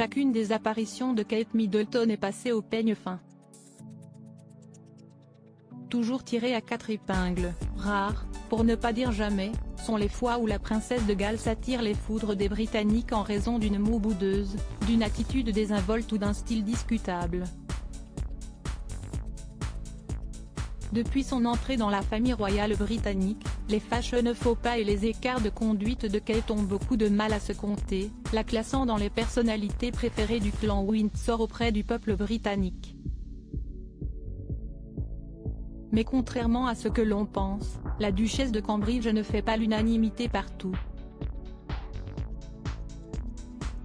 chacune des apparitions de Kate Middleton est passée au peigne fin. Toujours tirées à 4 épingles, rares, pour ne pas dire jamais, sont les fois où la princesse de Galles attire les foudres des Britanniques en raison d'une moue boudeuse, d'une attitude désinvolte ou d'un style discutable. Depuis son entrée dans la famille royale britannique, les fâcheux faux pas et les écarts de conduite de Kate ont beaucoup de mal à se compter, la classant dans les personnalités préférées du clan Windsor auprès du peuple britannique. Mais contrairement à ce que l'on pense, la duchesse de Cambridge ne fait pas l'unanimité partout.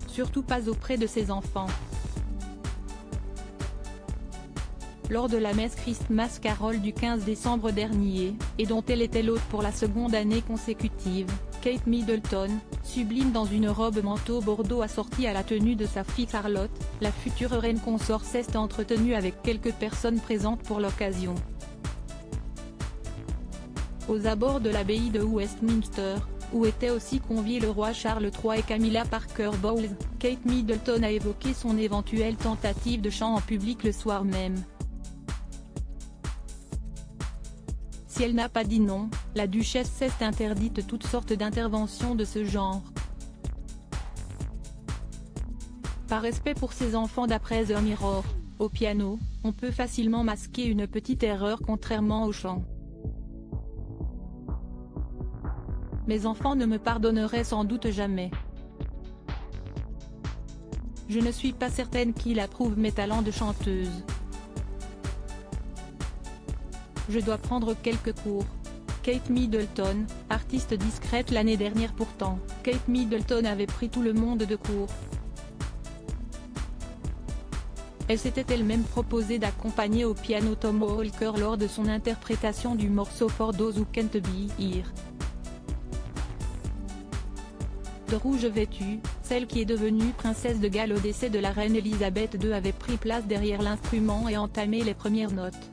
Surtout pas auprès de ses enfants. Lors de la messe Christmas Carol du 15 décembre dernier, et dont elle était l'hôte pour la seconde année consécutive, Kate Middleton, sublime dans une robe manteau bordeaux assortie à la tenue de sa fille Charlotte, la future reine consort s'est entretenue avec quelques personnes présentes pour l'occasion. Aux abords de l'abbaye de Westminster, où étaient aussi conviés le roi Charles III et Camilla Parker Bowles, Kate Middleton a évoqué son éventuelle tentative de chant en public le soir même. Si elle n'a pas dit non, la duchesse s'est interdite toutes sortes d'interventions de ce genre. Par respect pour ses enfants d'après The Mirror, au piano, on peut facilement masquer une petite erreur contrairement au chant. Mes enfants ne me pardonneraient sans doute jamais. Je ne suis pas certaine qu'ils approuvent mes talents de chanteuse. Je dois prendre quelques cours. Kate Middleton, artiste discrète l'année dernière pourtant, Kate Middleton avait pris tout le monde de court. Elle s'était elle-même proposée d'accompagner au piano Tom Walker lors de son interprétation du morceau For Those Who Can't Be Here. De rouge vêtue, celle qui est devenue princesse de Galles au décès de la reine Elisabeth II avait pris place derrière l'instrument et entamé les premières notes.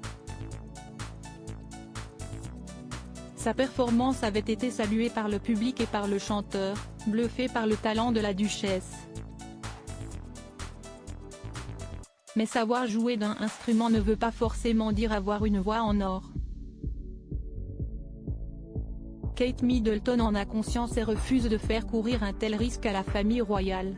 Sa performance avait été saluée par le public et par le chanteur, bluffé par le talent de la duchesse. Mais savoir jouer d'un instrument ne veut pas forcément dire avoir une voix en or. Kate Middleton en a conscience et refuse de faire courir un tel risque à la famille royale.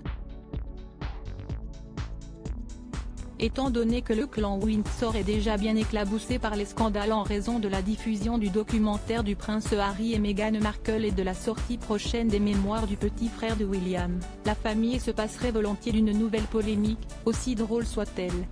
Étant donné que le clan Windsor est déjà bien éclaboussé par les scandales en raison de la diffusion du documentaire du prince Harry et Meghan Markle et de la sortie prochaine des mémoires du petit frère de William, la famille se passerait volontiers d'une nouvelle polémique, aussi drôle soit-elle.